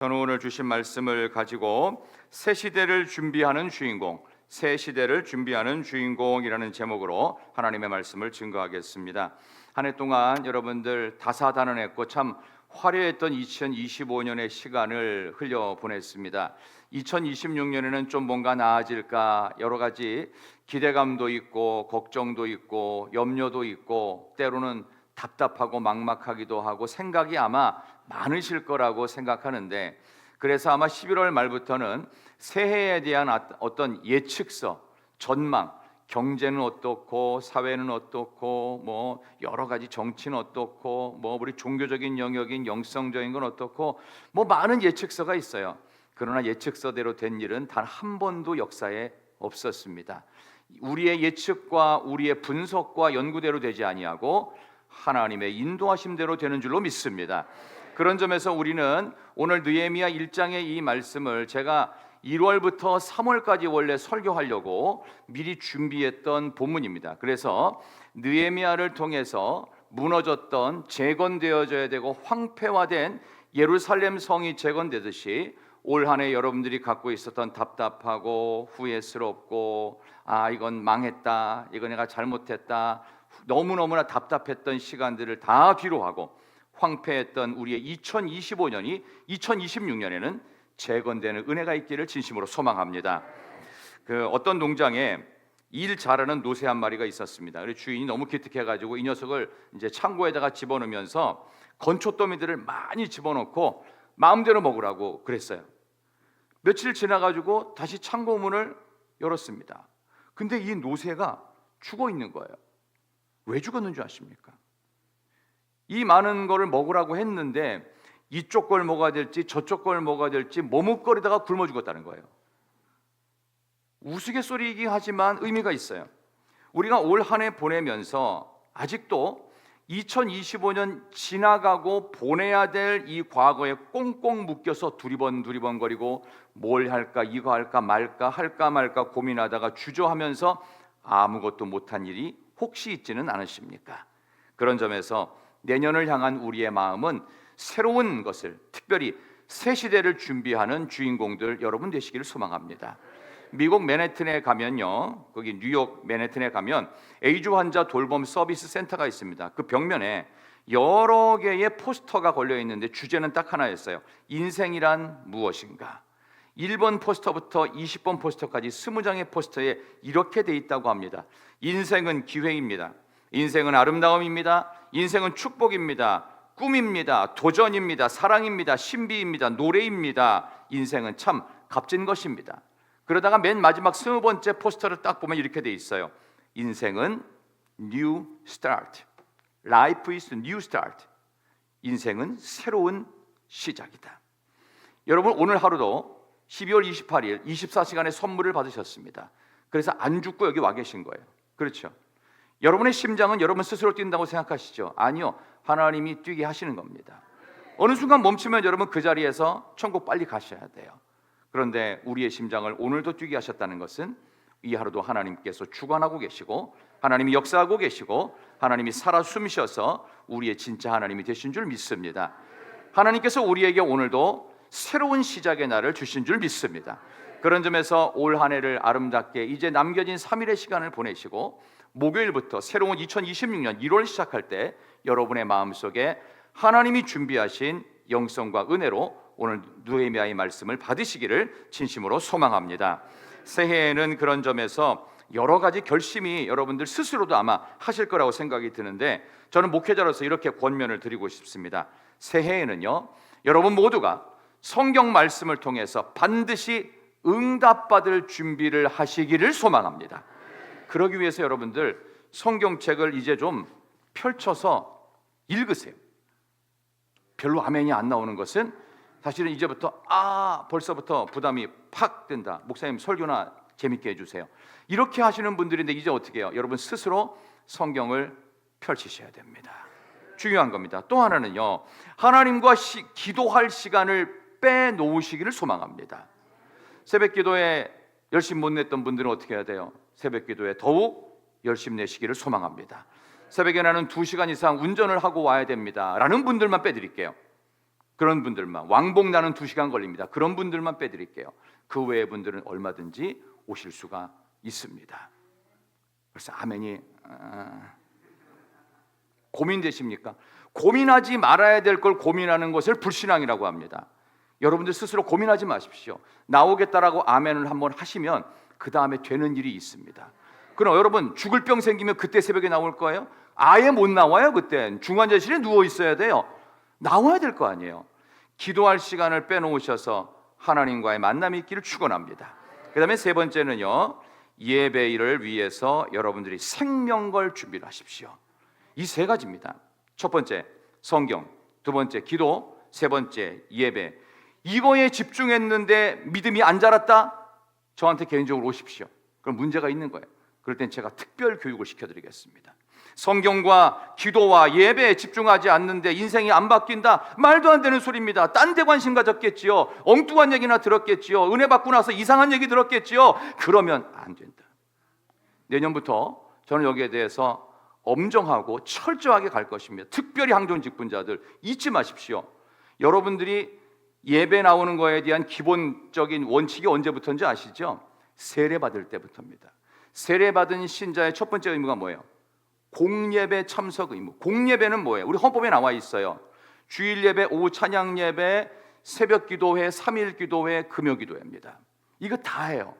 저는 오늘 주신 말씀을 가지고 새 시대를 준비하는 주인공, 새 시대를 준비하는 주인공이라는 제목으로 하나님의 말씀을 증거하겠습니다. 한 해 동안 여러분들 다사다난했고 참 화려했던 2025년의 시간을 흘려보냈습니다. 2026년에는 좀 뭔가 나아질까 여러 가지 기대감도 있고 걱정도 있고 염려도 있고 때로는 답답하고 막막하기도 하고 생각이 아마 많으실 거라고 생각하는데, 그래서 아마 11월 말부터는 새해에 대한 어떤 예측서, 전망, 경제는 어떻고 사회는 어떻고 뭐 여러 가지 정치는 어떻고 뭐 우리 종교적인 영역인 영성적인 건 어떻고 뭐 많은 예측서가 있어요. 그러나 예측서대로 된 일은 단 한 번도 역사에 없었습니다. 우리의 예측과 우리의 분석과 연구대로 되지 아니하고 하나님의 인도하심대로 되는 줄로 믿습니다. 그런 점에서 우리는 오늘 느헤미야 1장의 이 말씀을 제가 1월부터 3월까지 원래 설교하려고 미리 준비했던 본문입니다. 그래서 느헤미야를 통해서 무너졌던, 재건되어져야 되고 황폐화된 예루살렘 성이 재건되듯이 올 한 해 여러분들이 갖고 있었던 답답하고 후회스럽고 이건 망했다, 이건 내가 잘못했다, 너무너무나 답답했던 시간들을 다 뒤로하고 황폐했던 우리의 2025년이 2026년에는 재건되는 은혜가 있기를 진심으로 소망합니다. 어떤 농장에 일 잘하는 노새 한 마리가 있었습니다. 그래서 주인이 너무 기특해가지고 이 녀석을 이제 창고에다가 집어넣으면서 건초더미들을 많이 집어넣고 마음대로 먹으라고 그랬어요. 며칠 지나가지고 다시 창고 문을 열었습니다. 근데 이 노새가 죽어 있는 거예요. 왜 죽었는 줄 아십니까? 이 많은 거를 먹으라고 했는데 이쪽 걸 먹어야 될지 저쪽 걸 먹어야 될지 머뭇거리다가 굶어 죽었다는 거예요. 우스갯소리이긴 하지만 의미가 있어요. 우리가 올 한 해 보내면서 아직도 2025년 지나가고 보내야 될 이 과거에 꽁꽁 묶여서 두리번거리고 뭘 할까, 이거 할까 말까, 할까 말까 고민하다가 주저하면서 아무것도 못한 일이 혹시 있지는 않으십니까? 그런 점에서 내년을 향한 우리의 마음은 새로운 것을, 특별히 새 시대를 준비하는 주인공들 여러분 되시기를 소망합니다. 미국 맨해튼에 가면요, 거기 뉴욕 맨해튼에 가면 에이즈 환자 돌봄 서비스 센터가 있습니다. 그 벽면에 여러 개의 포스터가 걸려 있는데 주제는 딱 하나였어요. 인생이란 무엇인가? 1번 포스터부터 20번 포스터까지 20장의 포스터에 이렇게 돼 있다고 합니다. 인생은 기회입니다. 인생은 아름다움입니다. 인생은 축복입니다. 꿈입니다. 도전입니다. 사랑입니다. 신비입니다. 노래입니다. 인생은 참 값진 것입니다. 그러다가 맨 마지막 20번째 포스터를 딱 보면 이렇게 돼 있어요. 인생은 new start. Life is new start. 인생은 새로운 시작이다. 여러분 오늘 하루도 12월 28일 24시간의 선물을 받으셨습니다. 그래서 안 죽고 여기 와 계신 거예요. 그렇죠? 여러분의 심장은 여러분 스스로 뛴다고 생각하시죠? 아니요, 하나님이 뛰게 하시는 겁니다. 어느 순간 멈추면 여러분 그 자리에서 천국 빨리 가셔야 돼요. 그런데 우리의 심장을 오늘도 뛰게 하셨다는 것은 이 하루도 하나님께서 주관하고 계시고 하나님이 역사하고 계시고 하나님이 살아 숨쉬어서 우리의 진짜 하나님이 되신 줄 믿습니다. 하나님께서 우리에게 오늘도 새로운 시작의 날을 주신 줄 믿습니다. 그런 점에서 올 한 해를 아름답게 이제 남겨진 3일의 시간을 보내시고 목요일부터 새로운 2026년 1월 시작할 때 여러분의 마음속에 하나님이 준비하신 영성과 은혜로 오늘 느헤미야의 말씀을 받으시기를 진심으로 소망합니다. 새해에는 그런 점에서 여러 가지 결심이 여러분들 스스로도 아마 하실 거라고 생각이 드는데 저는 목회자로서 이렇게 권면을 드리고 싶습니다. 새해에는요, 여러분 모두가 성경 말씀을 통해서 반드시 응답받을 준비를 하시기를 소망합니다. 그러기 위해서 여러분들 성경책을 이제 좀 펼쳐서 읽으세요. 별로 아멘이 안 나오는 것은 사실은 이제부터 벌써부터 부담이 팍 든다. 목사님 설교나 재밌게 해주세요. 이렇게 하시는 분들인데 이제 어떻게 해요? 여러분 스스로 성경을 펼치셔야 됩니다. 중요한 겁니다. 또 하나는요, 하나님과 기도할 시간을 빼놓으시기를 소망합니다. 새벽 기도에 열심 못 냈던 분들은 어떻게 해야 돼요? 새벽 기도에 더욱 열심 내시기를 소망합니다. 새벽에 나는 2시간 이상 운전을 하고 와야 됩니다 라는 분들만 빼드릴게요. 그런 분들만, 왕복 나는 2시간 걸립니다. 그런 분들만 빼드릴게요. 그 외의 분들은 얼마든지 오실 수가 있습니다. 그래서 아멘이 고민되십니까? 고민하지 말아야 될 걸 고민하는 것을 불신앙이라고 합니다. 여러분들 스스로 고민하지 마십시오. 나오겠다라고 아멘을 한번 하시면 그 다음에 되는 일이 있습니다. 그럼 여러분 죽을 병 생기면 그때 새벽에 나올 거예요? 아예 못 나와요. 그땐 중환자실에 누워 있어야 돼요. 나와야 될 거 아니에요. 기도할 시간을 빼놓으셔서 하나님과의 만남이 있기를 축원합니다. 그 다음에 세 번째는요, 예배일을 위해서 여러분들이 생명 걸 준비를 하십시오. 이 세 가지입니다. 첫 번째 성경, 두 번째 기도, 세 번째 예배. 이거에 집중했는데 믿음이 안 자랐다? 저한테 개인적으로 오십시오. 그럼 문제가 있는 거예요. 그럴 땐 제가 특별 교육을 시켜드리겠습니다. 성경과 기도와 예배에 집중하지 않는데 인생이 안 바뀐다? 말도 안 되는 소리입니다. 딴 데 관심 가졌겠지요. 엉뚱한 얘기나 들었겠지요. 은혜 받고 나서 이상한 얘기 들었겠지요. 그러면 안 된다. 내년부터 저는 여기에 대해서 엄정하고 철저하게 갈 것입니다. 특별히 항존 직분자들 잊지 마십시오. 여러분들이 예배 나오는 거에 대한 기본적인 원칙이 언제부터인지 아시죠? 세례 받을 때부터입니다. 세례 받은 신자의 첫 번째 의무가 뭐예요? 공예배 참석 의무. 공예배는 뭐예요? 우리 헌법에 나와 있어요. 주일 예배, 오후 찬양 예배, 새벽 기도회, 3일 기도회, 금요 기도회입니다. 이거 다 해요.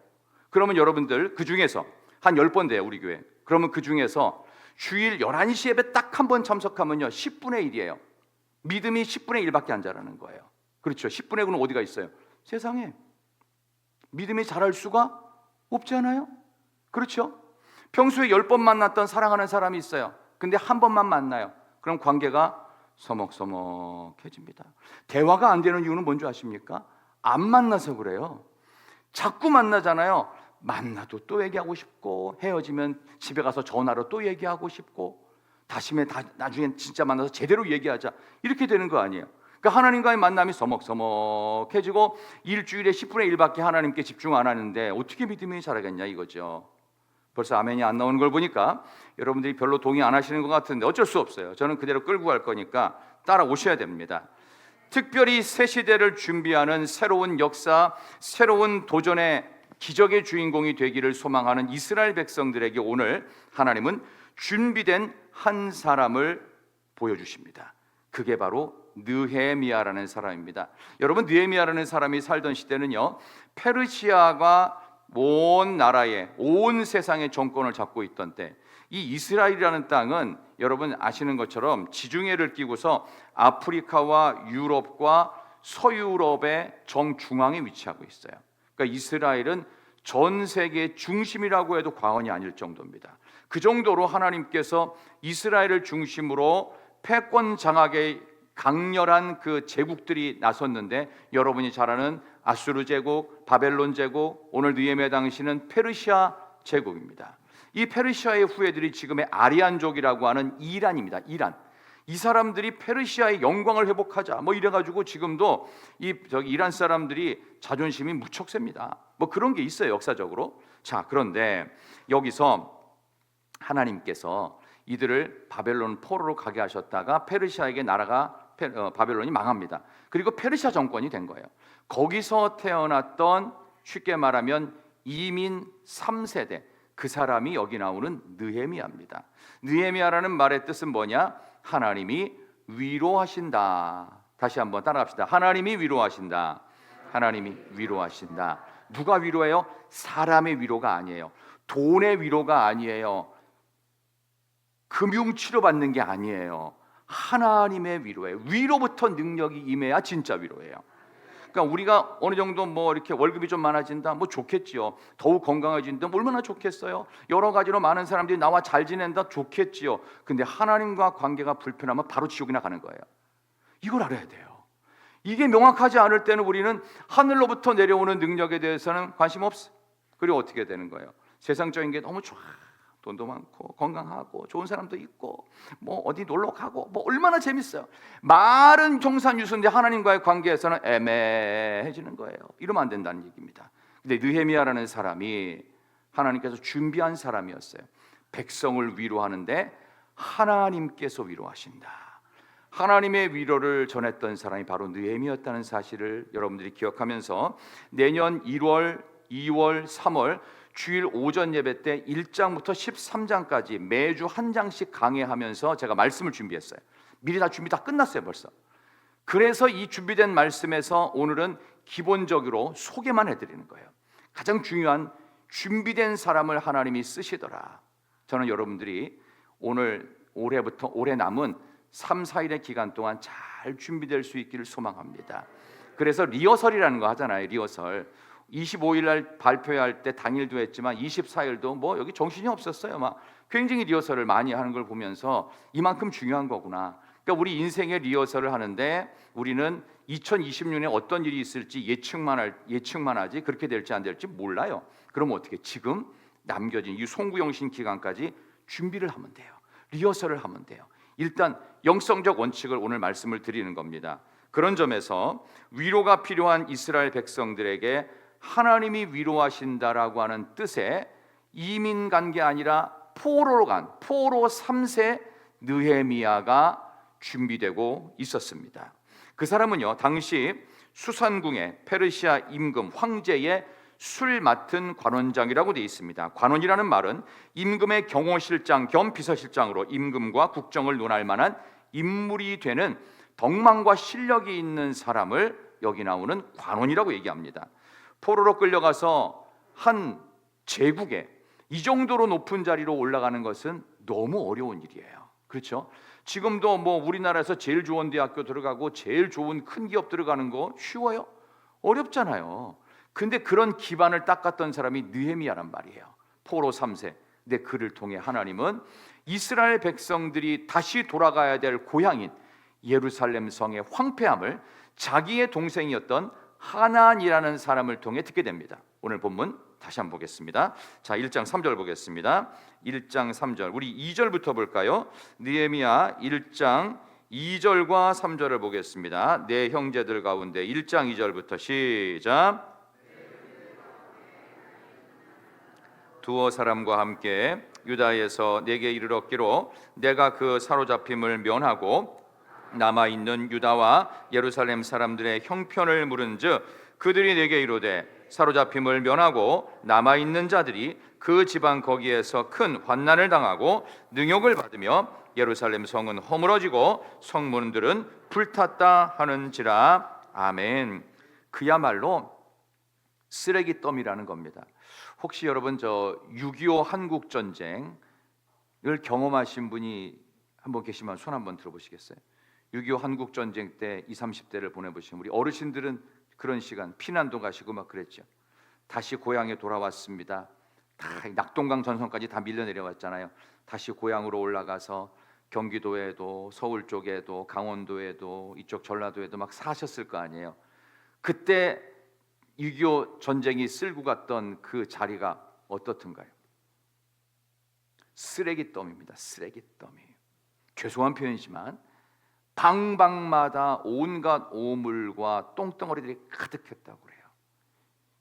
그러면 여러분들 그 중에서 한 10번 돼요, 우리 교회. 그러면 그 중에서 주일 11시 예배 딱 한 번 참석하면요 10분의 1이에요. 믿음이 10분의 1밖에 안 자라는 거예요. 그렇죠. 10분의 9는 어디가 있어요? 세상에. 믿음이 자랄 수가 없잖아요. 그렇죠. 평소에 10번 만났던 사랑하는 사람이 있어요. 근데 한 번만 만나요. 그럼 관계가 서먹서먹해집니다. 대화가 안 되는 이유는 뭔지 아십니까? 안 만나서 그래요. 자꾸 만나잖아요. 만나도 또 얘기하고 싶고, 헤어지면 집에 가서 전화로 또 얘기하고 싶고, 나중에 진짜 만나서 제대로 얘기하자, 이렇게 되는 거 아니에요. 그러니까 하나님과의 만남이 서먹서먹해지고 일주일에 10분의 1밖에 하나님께 집중 안 하는데 어떻게 믿음이 자라겠냐 이거죠. 벌써 아멘이 안 나오는 걸 보니까 여러분들이 별로 동의 안 하시는 것 같은데 어쩔 수 없어요. 저는 그대로 끌고 갈 거니까 따라오셔야 됩니다. 특별히 새 시대를 준비하는 새로운 역사, 새로운 도전의 기적의 주인공이 되기를 소망하는 이스라엘 백성들에게 오늘 하나님은 준비된 한 사람을 보여주십니다. 그게 바로 느헤미야라는 사람입니다. 여러분, 느헤미야라는 사람이 살던 시대는요, 페르시아가 온 나라에, 온 세상의 정권을 잡고 있던 때, 이 이스라엘이라는 땅은 여러분 아시는 것처럼 지중해를 끼고서 아프리카와 유럽과 서유럽의 정중앙에 위치하고 있어요. 그러니까 이스라엘은 전 세계의 중심이라고 해도 과언이 아닐 정도입니다. 그 정도로 하나님께서 이스라엘을 중심으로 패권 장악의 강렬한 그 제국들이 나섰는데, 여러분이 잘 아는 아수르 제국, 바벨론 제국, 오늘 느헤미야 당시는 페르시아 제국입니다. 이 페르시아의 후예들이 지금의 아리안족이라고 하는 이란입니다. 이 사람들이 페르시아의 영광을 회복하자 이래가지고 지금도 이란 사람들이 자존심이 무척 셉니다. 그런 게 있어요, 역사적으로. 자, 그런데 여기서 하나님께서 이들을 바벨론 포로로 가게 하셨다가 페르시아에게 바벨론이 망합니다. 그리고 페르시아 정권이 된 거예요. 거기서 태어났던, 쉽게 말하면 이민 3세대, 그 사람이 여기 나오는 느헤미야입니다. 느헤미야라는 말의 뜻은 뭐냐? 하나님이 위로하신다. 다시 한번 따라갑시다. 하나님이 위로하신다. 하나님이 위로하신다. 누가 위로해요? 사람의 위로가 아니에요. 돈의 위로가 아니에요. 금융 치료받는 게 아니에요. 하나님의 위로예요. 위로부터 능력이 임해야 진짜 위로예요. 그러니까 우리가 어느 정도 이렇게 월급이 좀 많아진다, 좋겠지요. 더욱 건강해진다, 얼마나 좋겠어요. 여러 가지로 많은 사람들이 나와 잘 지낸다, 좋겠지요. 근데 하나님과 관계가 불편하면 바로 지옥이나 가는 거예요. 이걸 알아야 돼요. 이게 명확하지 않을 때는 우리는 하늘로부터 내려오는 능력에 대해서는 관심 없어. 그리고 어떻게 되는 거예요? 세상적인 게 너무 좋아. 돈도 많고 건강하고 좋은 사람도 있고 어디 놀러 가고 얼마나 재밌어요. 말은 경산유수인데 하나님과의 관계에서는 애매해지는 거예요. 이러면 안 된다는 얘기입니다. 근데 느헤미야라는 사람이 하나님께서 준비한 사람이었어요. 백성을 위로하는데 하나님께서 위로하신다. 하나님의 위로를 전했던 사람이 바로 느헤미야였다는 사실을 여러분들이 기억하면서 내년 1월, 2월, 3월 주일 오전 예배 때 1장부터 13장까지 매주 한 장씩 강해하면서 제가 말씀을 준비했어요. 미리 다 준비 다 끝났어요 벌써. 그래서 이 준비된 말씀에서 오늘은 기본적으로 소개만 해드리는 거예요. 가장 중요한 준비된 사람을 하나님이 쓰시더라. 저는 여러분들이 올해부터 올해 남은 3, 4일의 기간 동안 잘 준비될 수 있기를 소망합니다. 그래서 리허설이라는 거 하잖아요. 리허설 25일 날 발표할 때 당일도 했지만 24일도 뭐 여기 정신이 없었어요. 막 굉장히 리허설을 많이 하는 걸 보면서 이만큼 중요한 거구나. 그러니까 우리 인생의 리허설을 하는데 우리는 2020년에 어떤 일이 있을지 예측만 하지 그렇게 될지 안 될지 몰라요. 그럼 어떻게 지금 남겨진 이 송구영신 기간까지 준비를 하면 돼요. 리허설을 하면 돼요. 일단 영성적 원칙을 오늘 말씀을 드리는 겁니다. 그런 점에서 위로가 필요한 이스라엘 백성들에게 하나님이 위로하신다라고 하는 뜻의 이민 간 게 아니라 포로로 간 포로 3세 느헤미야가 준비되고 있었습니다. 그 사람은요 당시 수산궁의 페르시아 임금 황제의 술 맡은 관원장이라고 되어 있습니다. 관원이라는 말은 임금의 경호실장 겸 비서실장으로 임금과 국정을 논할 만한 인물이 되는 덕망과 실력이 있는 사람을 여기 나오는 관원이라고 얘기합니다. 포로로 끌려가서 한 제국에 이 정도로 높은 자리로 올라가는 것은 너무 어려운 일이에요. 그렇죠? 지금도 뭐 우리나라에서 제일 좋은 대학교 들어가고 제일 좋은 큰 기업 들어가는 거 쉬워요? 어렵잖아요. 근데 그런 기반을 닦았던 사람이 느헤미야란 말이에요. 포로 3세. 근데 그를 통해 하나님은 이스라엘 백성들이 다시 돌아가야 될 고향인 예루살렘 성의 황폐함을 자기의 동생이었던 하난이라는 사람을 통해 듣게 됩니다. 오늘 본문 다시 한번 보겠습니다. 자, 1장 3절 보겠습니다. 1장 3절. 우리 2절부터 볼까요? 느헤미야 1장 2절과 3절을 보겠습니다. 내 형제들 가운데 1장 2절부터 시작. 두어 사람과 함께 유다에서 내게 이르렀기로 내가 그 사로잡힘을 면하고 남아있는 유다와 예루살렘 사람들의 형편을 물은즉 그들이 내게 이르되 사로잡힘을 면하고 남아있는 자들이 그 지방 거기에서 큰 환난을 당하고 능욕을 받으며 예루살렘 성은 허물어지고 성문들은 불탔다 하는지라. 아멘. 그야말로 쓰레기 더미라는 겁니다. 혹시 여러분 저 6.25 한국 전쟁을 경험하신 분이 한번 계시면 손 한번 들어보시겠어요? 6.25 한국 전쟁 때 20, 30대를 보내보신 우리 어르신들은 그런 시간 피난도 가시고 막 그랬죠. 다시 고향에 돌아왔습니다. 다 낙동강 전선까지 다 밀려 내려왔잖아요. 다시 고향으로 올라가서 경기도에도 서울 쪽에도 강원도에도 이쪽 전라도에도 막 사셨을 거 아니에요. 그때 6.25 전쟁이 쓸고 갔던 그 자리가 어떻든가요? 쓰레기 더미입니다. 쓰레기 더미. 죄송한 표현이지만 방방마다 온갖 오물과 똥덩어리들이 가득했다고 그래요.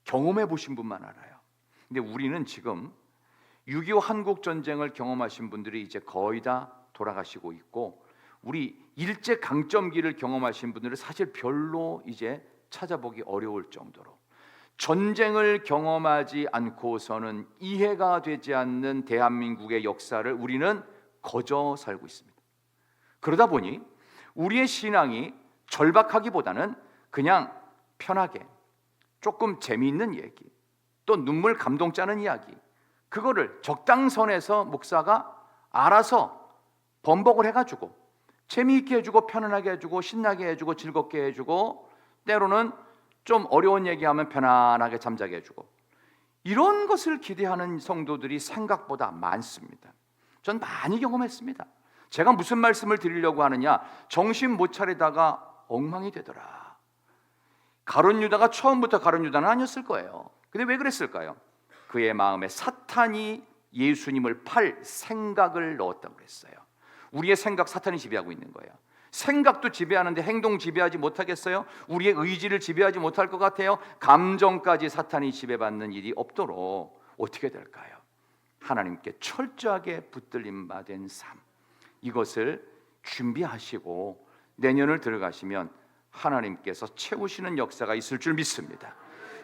경험해 보신 분만 알아요. 근데 우리는 지금 6.25 한국 전쟁을 경험하신 분들이 이제 거의 다 돌아가시고 있고 우리 일제 강점기를 경험하신 분들은 사실 별로 이제 찾아보기 어려울 정도로 전쟁을 경험하지 않고서는 이해가 되지 않는 대한민국의 역사를 우리는 거저 살고 있습니다. 그러다 보니 우리의 신앙이 절박하기보다는 그냥 편하게 조금 재미있는 얘기 또 눈물 감동 짜는 이야기 그거를 적당선에서 목사가 알아서 번복을 해가지고 재미있게 해주고 편안하게 해주고 신나게 해주고 즐겁게 해주고 때로는 좀 어려운 얘기하면 편안하게 잠자게 해주고 이런 것을 기대하는 성도들이 생각보다 많습니다. 전 많이 경험했습니다. 제가 무슨 말씀을 드리려고 하느냐 정신 못 차리다가 엉망이 되더라. 가룟 유다가 처음부터 가룟 유다는 아니었을 거예요. 근데 왜 그랬을까요? 그의 마음에 사탄이 예수님을 팔 생각을 넣었다고 그랬어요. 우리의 생각 사탄이 지배하고 있는 거예요. 생각도 지배하는데 행동 지배하지 못하겠어요? 우리의 의지를 지배하지 못할 것 같아요? 감정까지 사탄이 지배받는 일이 없도록 어떻게 될까요? 하나님께 철저하게 붙들림 받은 삶 이것을 준비하시고 내년을 들어가시면 하나님께서 채우시는 역사가 있을 줄 믿습니다.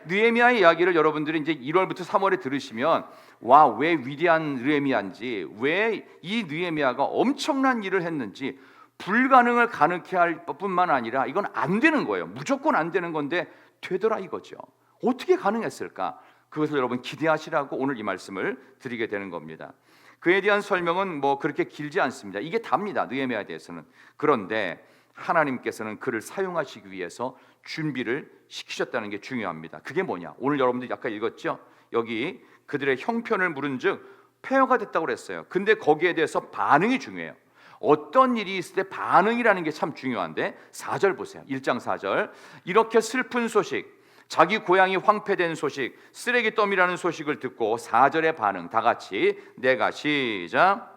느헤미야의 이야기를 여러분들이 이제 1월부터 3월에 들으시면 와, 왜 위대한 느헤미야인지, 왜 이 느헤미야가 엄청난 일을 했는지, 불가능을 가능케 할 뿐만 아니라 이건 안 되는 거예요. 무조건 안 되는 건데 되더라 이거죠. 어떻게 가능했을까? 그것을 여러분 기대하시라고 오늘 이 말씀을 드리게 되는 겁니다. 그에 대한 설명은 뭐 그렇게 길지 않습니다. 이게 답니다. 느헤미야에 대해서는. 그런데 하나님께서는 그를 사용하시기 위해서 준비를 시키셨다는 게 중요합니다. 그게 뭐냐? 오늘 여러분들이 아까 읽었죠? 여기 그들의 형편을 물은즉 폐허가 됐다고 그랬어요. 근데 거기에 대해서 반응이 중요해요. 어떤 일이 있을 때 반응이라는 게 참 중요한데 4절 보세요. 1장 4절. 이렇게 슬픈 소식, 자기 고향이 황폐된 소식, 쓰레기 더미라는 소식을 듣고 4절의 반응 다 같이 내가 시작.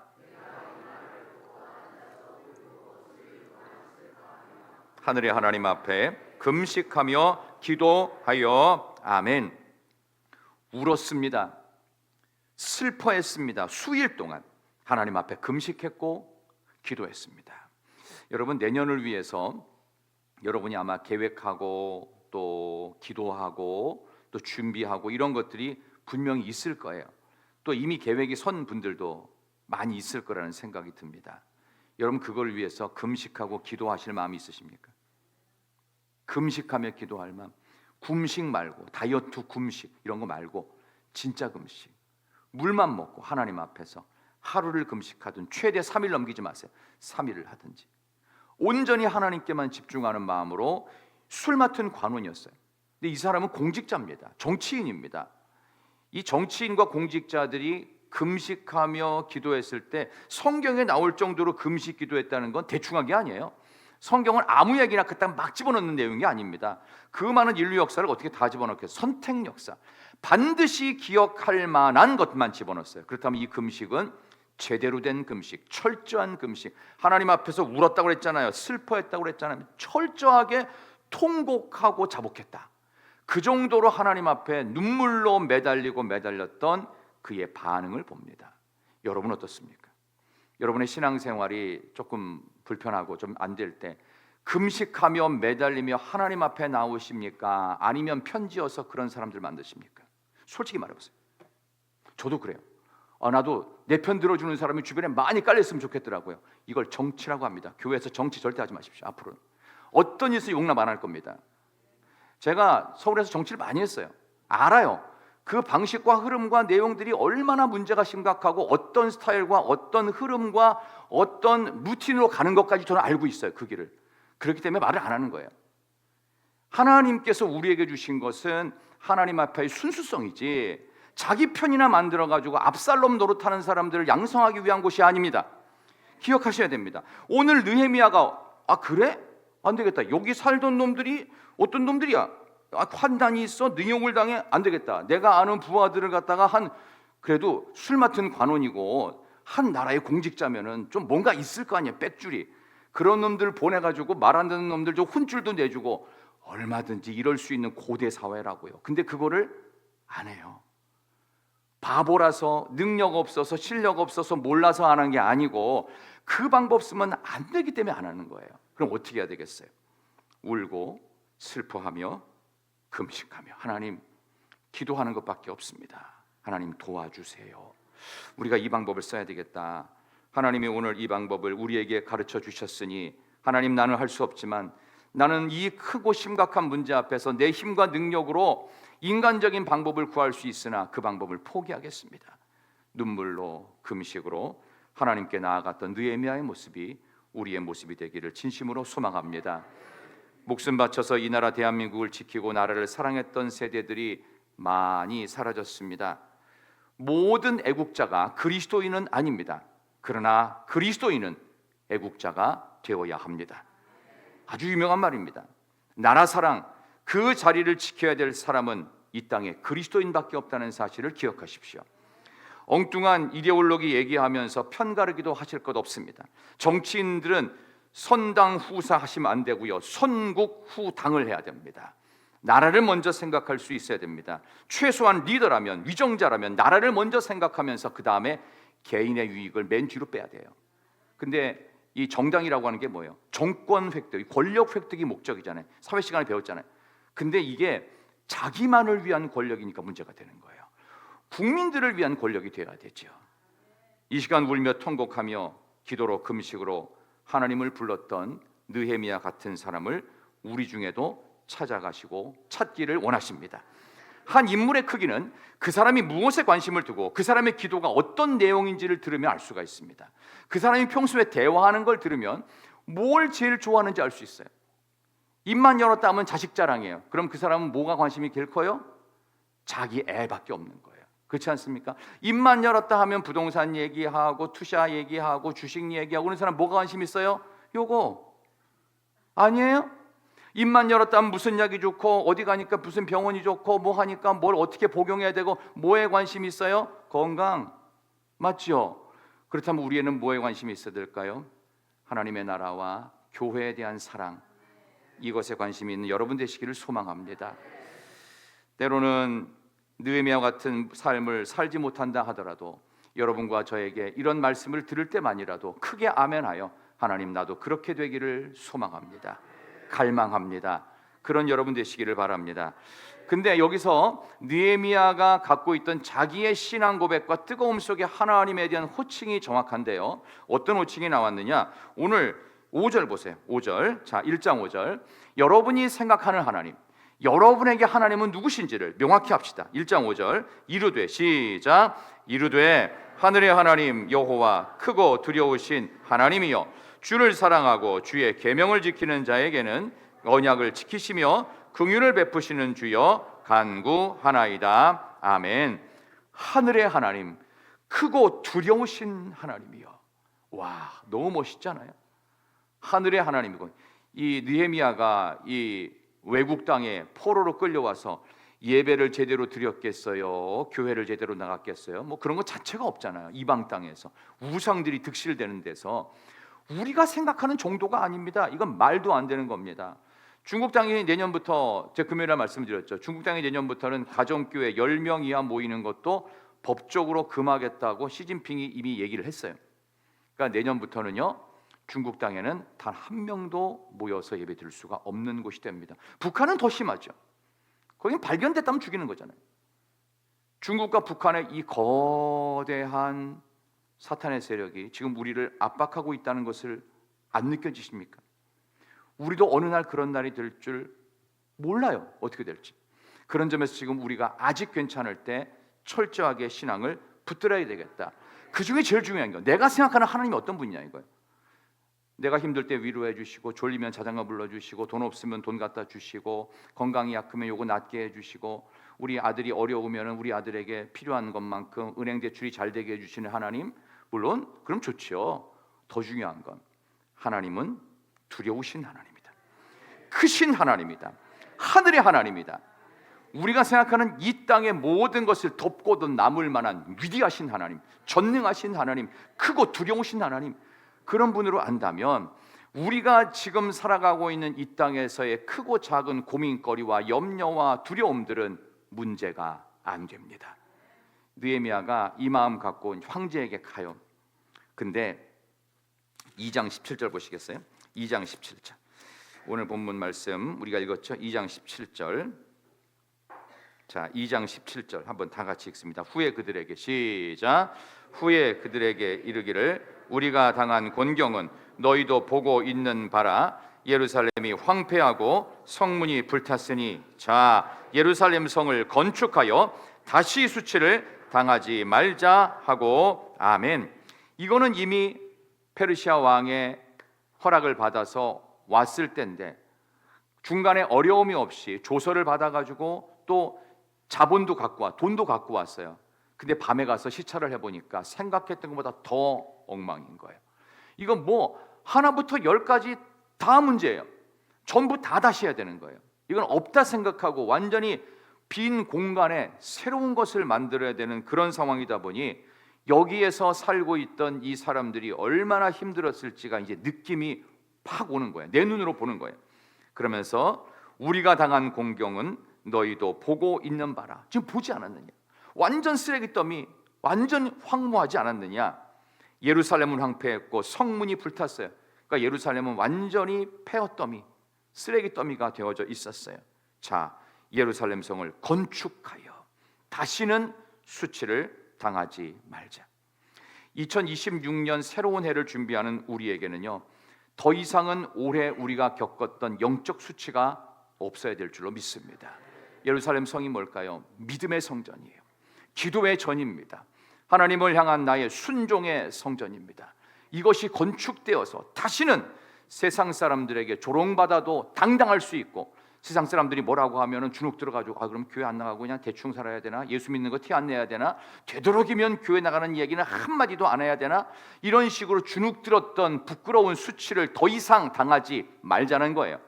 하늘의 하나님 앞에 금식하며 기도하여 아멘. 울었습니다. 슬퍼했습니다. 수일 동안 하나님 앞에 금식했고 기도했습니다. 여러분, 내년을 위해서 여러분이 아마 계획하고 또 기도하고 또 준비하고 이런 것들이 분명히 있을 거예요. 또 이미 계획이 선 분들도 많이 있을 거라는 생각이 듭니다. 여러분, 그걸 위해서 금식하고 기도하실 마음이 있으십니까? 금식하며 기도할 마음. 금식 말고 다이어트 금식 이런 거 말고 진짜 금식. 물만 먹고 하나님 앞에서 하루를 금식하든 최대 3일 넘기지 마세요. 3일을 하든지 온전히 하나님께만 집중하는 마음으로 술 맡은 관원이었어요. 근데 이 사람은 공직자입니다. 정치인입니다. 이 정치인과 공직자들이 금식하며 기도했을 때 성경에 나올 정도로 금식 기도했다는 건 대충한 게 아니에요. 성경은 아무 얘기나 그딴 막 집어넣는 내용이 아닙니다. 그 많은 인류 역사를 어떻게 다 집어넣겠어요? 선택 역사, 반드시 기억할 만한 것만 집어넣었어요. 그렇다면 이 금식은 제대로 된 금식, 철저한 금식. 하나님 앞에서 울었다고 그랬잖아요. 슬퍼했다고 그랬잖아요. 철저하게 통곡하고 자복했다. 그 정도로 하나님 앞에 눈물로 매달렸던 그의 반응을 봅니다. 여러분 어떻습니까? 여러분의 신앙생활이 조금 불편하고 좀 안 될 때 금식하며 매달리며 하나님 앞에 나오십니까? 아니면 편지어서 그런 사람들 만드십니까? 솔직히 말해보세요. 저도 그래요. 나도 내 편 들어주는 사람이 주변에 많이 깔렸으면 좋겠더라고요. 이걸 정치라고 합니다. 교회에서 정치 절대 하지 마십시오. 앞으로는 어떤 일에서 용납 안 할 겁니다. 제가 서울에서 정치를 많이 했어요. 알아요. 그 방식과 흐름과 내용들이 얼마나 문제가 심각하고 어떤 스타일과 어떤 흐름과 어떤 루틴으로 가는 것까지 저는 알고 있어요. 그 길을. 그렇기 때문에 말을 안 하는 거예요. 하나님께서 우리에게 주신 것은 하나님 앞에의 순수성이지 자기 편이나 만들어가지고 압살롬 노릇하는 사람들을 양성하기 위한 곳이 아닙니다. 기억하셔야 됩니다. 오늘 느헤미야가 그래? 안 되겠다. 여기 살던 놈들이 어떤 놈들이야? 환난이 있어? 능욕을 당해? 안 되겠다. 내가 아는 부하들을 갖다가 그래도 술 맡은 관원이고 한 나라의 공직자면은 좀 뭔가 있을 거 아니에요. 빽줄이. 그런 놈들 보내가지고 말 안 듣는 놈들 좀 혼줄도 내주고 얼마든지 이럴 수 있는 고대 사회라고요. 근데 그거를 안 해요. 바보라서 능력 없어서 실력 없어서 몰라서 안 한 게 아니고 그 방법 쓰면 안 되기 때문에 안 하는 거예요. 그럼 어떻게 해야 되겠어요? 울고 슬퍼하며 금식하며 하나님 기도하는 것밖에 없습니다. 하나님 도와주세요. 우리가 이 방법을 써야 되겠다. 하나님이 오늘 이 방법을 우리에게 가르쳐 주셨으니 하나님 나는 할 수 없지만 나는 이 크고 심각한 문제 앞에서 내 힘과 능력으로 인간적인 방법을 구할 수 있으나 그 방법을 포기하겠습니다. 눈물로 금식으로 하나님께 나아갔던 느헤미야의 모습이 우리의 모습이 되기를 진심으로 소망합니다. 목숨 바쳐서 이 나라 대한민국을 지키고 나라를 사랑했던 세대들이 많이 사라졌습니다. 모든 애국자가 그리스도인은 아닙니다. 그러나 그리스도인은 애국자가 되어야 합니다. 아주 유명한 말입니다. 나라 사랑, 그 자리를 지켜야 될 사람은 이 땅에 그리스도인밖에 없다는 사실을 기억하십시오. 엉뚱한 이데올로기 얘기하면서 편가르기도 하실 것 없습니다. 정치인들은 선당 후사 하시면 안 되고요. 선국 후당을 해야 됩니다. 나라를 먼저 생각할 수 있어야 됩니다. 최소한 리더라면, 위정자라면 나라를 먼저 생각하면서 그 다음에 개인의 유익을 맨 뒤로 빼야 돼요. 근데 이 정당이라고 하는 게 뭐예요? 정권 획득, 권력 획득이 목적이잖아요. 사회 시간에 배웠잖아요. 근데 이게 자기만을 위한 권력이니까 문제가 되는 거예요. 국민들을 위한 권력이 되어야 되죠. 이 시간 울며 통곡하며 기도로 금식으로 하나님을 불렀던 느헤미야 같은 사람을 우리 중에도 찾아가시고 찾기를 원하십니다. 한 인물의 크기는 그 사람이 무엇에 관심을 두고 그 사람의 기도가 어떤 내용인지를 들으면 알 수가 있습니다. 그 사람이 평소에 대화하는 걸 들으면 뭘 제일 좋아하는지 알 수 있어요. 입만 열었다 하면 자식 자랑이에요. 그럼 그 사람은 뭐가 관심이 제일 커요? 자기 애밖에 없는 거예요. 그렇지 않습니까? 입만 열었다 하면 부동산 얘기하고 투자 얘기하고 주식 얘기하고 그런 사람 뭐가 관심 있어요? 요거 아니에요? 입만 열었다 하면 무슨 약이 좋고 어디 가니까 무슨 병원이 좋고 뭐 하니까 뭘 어떻게 복용해야 되고 뭐에 관심이 있어요? 건강 맞죠? 그렇다면 우리에는 뭐에 관심이 있어야 될까요? 하나님의 나라와 교회에 대한 사랑, 이것에 관심이 있는 여러분 되시기를 소망합니다. 때로는 느헤미야 같은 삶을 살지 못한다 하더라도 여러분과 저에게 이런 말씀을 들을 때만이라도 크게 아멘하여 하나님 나도 그렇게 되기를 소망합니다. 갈망합니다. 그런 여러분 되시기를 바랍니다. 근데 여기서 느헤미야가 갖고 있던 자기의 신앙 고백과 뜨거움 속에 하나님에 대한 호칭이 정확한데요. 어떤 호칭이 나왔느냐? 오늘 5절 보세요. 5절. 자, 1장 5절. 여러분이 생각하는 하나님, 여러분에게 하나님은 누구신지를 명확히 합시다. 1장 5절. 이르되 시작. 이르되 하늘의 하나님 여호와 크고 두려우신 하나님이여 주를 사랑하고 주의 계명을 지키는 자에게는 언약을 지키시며 긍휼을 베푸시는 주여 간구하나이다. 아멘. 하늘의 하나님, 크고 두려우신 하나님이여. 와, 너무 멋있잖아요. 하늘의 하나님이고, 이 느헤미야가 이 외국 땅에 포로로 끌려와서 예배를 제대로 드렸겠어요? 교회를 제대로 나갔겠어요? 뭐 그런 것 자체가 없잖아요. 이방 땅에서 우상들이 득실되는 데서 우리가 생각하는 정도가 아닙니다. 이건 말도 안 되는 겁니다. 중국 땅이 내년부터, 제가 금요일에 말씀드렸죠. 중국 땅이 내년부터는 가정교회 10명 이하 모이는 것도 법적으로 금하겠다고 시진핑이 이미 얘기를 했어요. 그러니까 내년부터는요, 중국 땅에는 단 한 명도 모여서 예배 드릴 수가 없는 곳이 됩니다. 북한은 더 심하죠. 거긴 발견됐다면 죽이는 거잖아요. 중국과 북한의 이 거대한 사탄의 세력이 지금 우리를 압박하고 있다는 것을 안 느껴지십니까? 우리도 어느 날 그런 날이 될 줄 몰라요. 어떻게 될지. 그런 점에서 지금 우리가 아직 괜찮을 때 철저하게 신앙을 붙들어야 되겠다. 그 중에 제일 중요한 건 내가 생각하는 하나님이 어떤 분이냐 이거예요. 내가 힘들 때 위로해 주시고, 졸리면 자장가 불러주시고, 돈 없으면 돈 갖다 주시고, 건강이 약하면 요거 낫게 해주시고, 우리 아들이 어려우면 우리 아들에게 필요한 것만큼 은행 대출이 잘 되게 해주시는 하나님, 물론 그럼 좋죠. 더 중요한 건 하나님은 두려우신 하나님이다. 크신 하나님이다. 하늘의 하나님이다. 우리가 생각하는 이 땅의 모든 것을 덮고도 남을 만한 위대하신 하나님, 전능하신 하나님, 크고 두려우신 하나님, 그런 분으로 안다면 우리가 지금 살아가고 있는 이 땅에서의 크고 작은 고민거리와 염려와 두려움들은 문제가 안 됩니다. 느헤미야가 이 마음 갖고 황제에게 가요. 근데 2장 17절 보시겠어요? 2장 17절. 오늘 본문 말씀 우리가 읽었죠? 2장 17절. 자, 2장 17절 한번 다 같이 읽습니다. 후에 그들에게 시작. 후에 그들에게 이르기를 우리가 당한 곤경은 너희도 보고 있는 바라. 예루살렘이 황폐하고 성문이 불탔으니 자 예루살렘 성을 건축하여 다시 수치를 당하지 말자 하고 아멘. 이거는 이미 페르시아 왕의 허락을 받아서 왔을 때인데 중간에 어려움이 없이 조서를 받아가지고 또 자본도 갖고 와 돈도 갖고 왔어요. 근데 밤에 가서 시찰을 해보니까 생각했던 것보다 더 엉망인 거예요. 이건 뭐 하나부터 열까지 다 문제예요. 전부 다 다시 해야 되는 거예요. 이건 없다 생각하고 완전히 빈 공간에 새로운 것을 만들어야 되는 그런 상황이다 보니 여기에서 살고 있던 이 사람들이 얼마나 힘들었을지가 이제 느낌이 팍 오는 거예요. 내 눈으로 보는 거예요. 그러면서 우리가 당한 공경은 너희도 보고 있는 바라. 지금 보지 않았느냐? 완전 쓰레기 더미, 완전 황무하지 않았느냐? 예루살렘은 황폐했고 성문이 불탔어요. 그러니까 예루살렘은 완전히 폐허더미, 쓰레기 더미가 되어져 있었어요. 자, 예루살렘 성을 건축하여 다시는 수치를 당하지 말자. 2026년 새로운 해를 준비하는 우리에게는요, 더 이상은 올해 우리가 겪었던 영적 수치가 없어야 될 줄로 믿습니다. 예루살렘 성이 뭘까요? 믿음의 성전이에요. 기도의 전입니다. 하나님을 향한 나의 순종의 성전입니다. 이것이 건축되어서 다시는 세상 사람들에게 조롱받아도 당당할 수 있고, 세상 사람들이 뭐라고 하면은 주눅 들어가지고 그럼 교회 안 나가고 그냥 대충 살아야 되나? 예수 믿는 거 티 안 내야 되나? 되도록이면 교회 나가는 얘기는 한마디도 안 해야 되나? 이런 식으로 주눅 들었던 부끄러운 수치를 더 이상 당하지 말자는 거예요.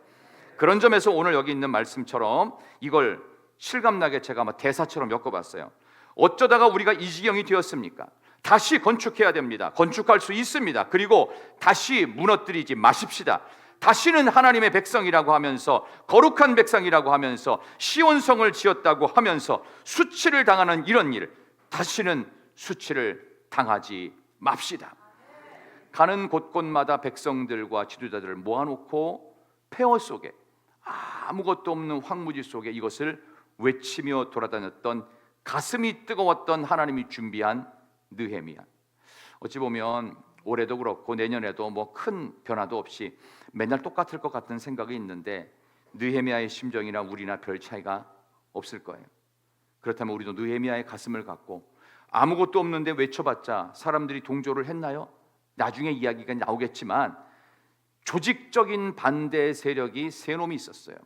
그런 점에서 오늘 여기 있는 말씀처럼 이걸 실감나게 제가 대사처럼 엮어봤어요. 어쩌다가 우리가 이 지경이 되었습니까? 다시 건축해야 됩니다. 건축할 수 있습니다. 그리고 다시 무너뜨리지 마십시다. 다시는 하나님의 백성이라고 하면서, 거룩한 백성이라고 하면서, 시온성을 지었다고 하면서 수치를 당하는 이런 일, 다시는 수치를 당하지 맙시다. 가는 곳곳마다 백성들과 지도자들을 모아놓고 폐허 속에, 아무것도 없는 황무지 속에 이것을 외치며 돌아다녔던, 가슴이 뜨거웠던 하나님이 준비한 느헤미야. 어찌 보면 올해도 그렇고 내년에도 큰 변화도 없이 맨날 똑같을 것 같은 생각이 있는데, 느헤미야의 심정이나 우리나 별 차이가 없을 거예요. 그렇다면 우리도 느헤미야의 가슴을 갖고 아무것도 없는데 외쳐봤자 사람들이 동조를 했나요? 나중에 이야기가 나오겠지만 조직적인 반대 세력이 세 놈이 있었어요.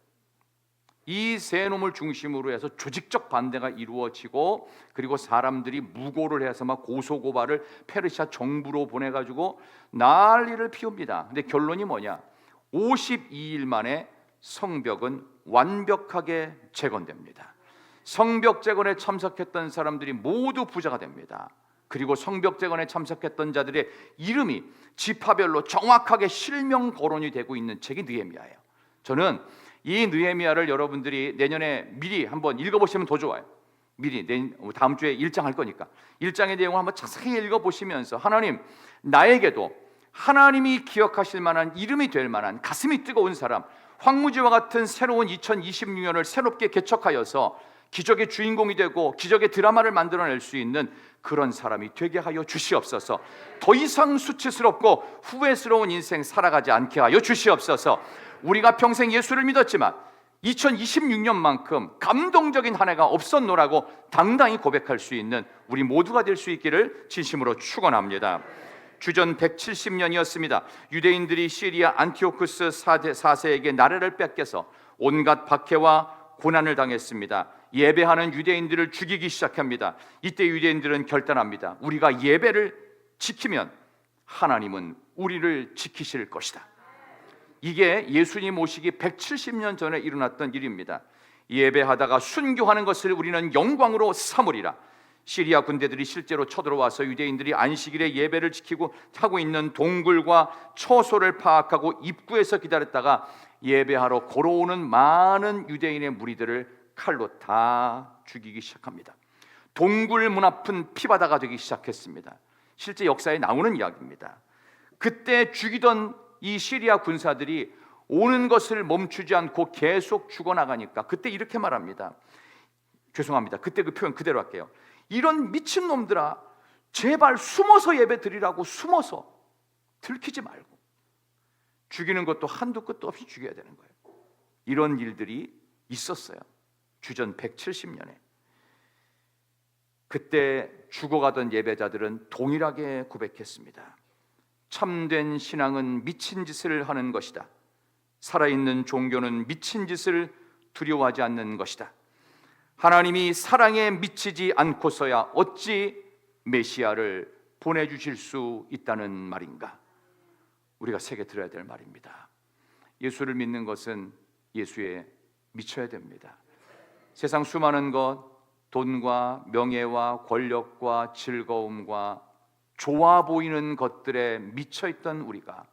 이 세 놈을 중심으로 해서 조직적 반대가 이루어지고, 그리고 사람들이 무고를 해서 고소고발을 페르시아 정부로 보내가지고 난리를 피웁니다. 근데 결론이 뭐냐? 52일 만에 성벽은 완벽하게 재건됩니다. 성벽 재건에 참석했던 사람들이 모두 부자가 됩니다. 그리고 성벽 재건에 참석했던 자들의 이름이 지파별로 정확하게 실명 거론이 되고 있는 책이 느헤미야예요. 저는 이 느헤미야를 여러분들이 내년에 미리 한번 읽어보시면 더 좋아요. 미리 다음 주에 1장 할 거니까 1장의 내용을 한번 자세히 읽어보시면서, 하나님, 나에게도 하나님이 기억하실 만한, 이름이 될 만한, 가슴이 뜨거운 사람, 황무지와 같은 새로운 2026년을 새롭게 개척하여서 기적의 주인공이 되고 기적의 드라마를 만들어낼 수 있는 그런 사람이 되게 하여 주시옵소서. 더 이상 수치스럽고 후회스러운 인생 살아가지 않게 하여 주시옵소서. 우리가 평생 예수를 믿었지만 2026년만큼 감동적인 한 해가 없었노라고 당당히 고백할 수 있는 우리 모두가 될 수 있기를 진심으로 축원합니다. 주전 170년이었습니다. 유대인들이 시리아 안티오쿠스 4세에게 나라를 뺏겨서 온갖 박해와 고난을 당했습니다. 예배하는 유대인들을 죽이기 시작합니다. 이때 유대인들은 결단합니다. 우리가 예배를 지키면 하나님은 우리를 지키실 것이다. 이게 예수님 오시기 170년 전에 일어났던 일입니다. 예배하다가 순교하는 것을 우리는 영광으로 삼으리라. 시리아 군대들이 실제로 쳐들어와서 유대인들이 안식일에 예배를 지키고 하고 있는 동굴과 처소를 파악하고 입구에서 기다렸다가 예배하러 걸어오는 많은 유대인의 무리들을 칼로 다 죽이기 시작합니다. 동굴 문 앞은 피바다가 되기 시작했습니다. 실제 역사에 나오는 이야기입니다. 그때 죽이던 이 시리아 군사들이 오는 것을 멈추지 않고 계속 죽어나가니까 그때 이렇게 말합니다. 죄송합니다. 그때 그 표현 그대로 할게요. 이런 미친놈들아, 제발 숨어서 예배 드리라고. 숨어서, 들키지 말고. 죽이는 것도 한도 끝도 없이 죽여야 되는 거예요. 이런 일들이 있었어요. 주전 170년에. 그때 죽어가던 예배자들은 동일하게 고백했습니다. 참된 신앙은 미친 짓을 하는 것이다. 살아있는 종교는 미친 짓을 두려워하지 않는 것이다. 하나님이 사랑에 미치지 않고서야 어찌 메시아를 보내주실 수 있다는 말인가? 우리가 새겨 들어야 될 말입니다. 예수를 믿는 것은 예수에 미쳐야 됩니다. 세상 수많은 것, 돈과 명예와 권력과 즐거움과 좋아 보이는 것들에 미쳐있던 우리가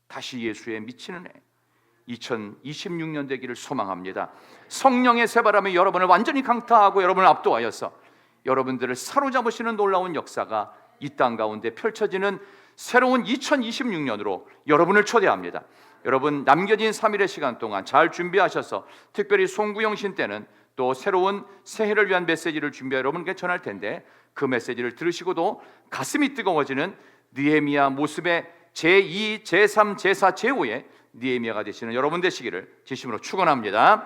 다시 예수에 미치는 해 2026년 되기를 소망합니다. 성령의 새바람이 여러분을 완전히 강타하고 여러분을 압도하여서 여러분들을 사로잡으시는 놀라운 역사가 이 땅 가운데 펼쳐지는 새로운 2026년으로 여러분을 초대합니다. 여러분 남겨진 3일의 시간 동안 잘 준비하셔서 특별히 송구영신 때는 또 새로운 새해를 위한 메시지를 준비해 여러분께 전할 텐데 그 메시지를 들으시고도 가슴이 뜨거워지는 느헤미야 모습의 제2, 제3, 제4, 제5의 느헤미야가 되시는 여러분 되시기를 진심으로 축원합니다.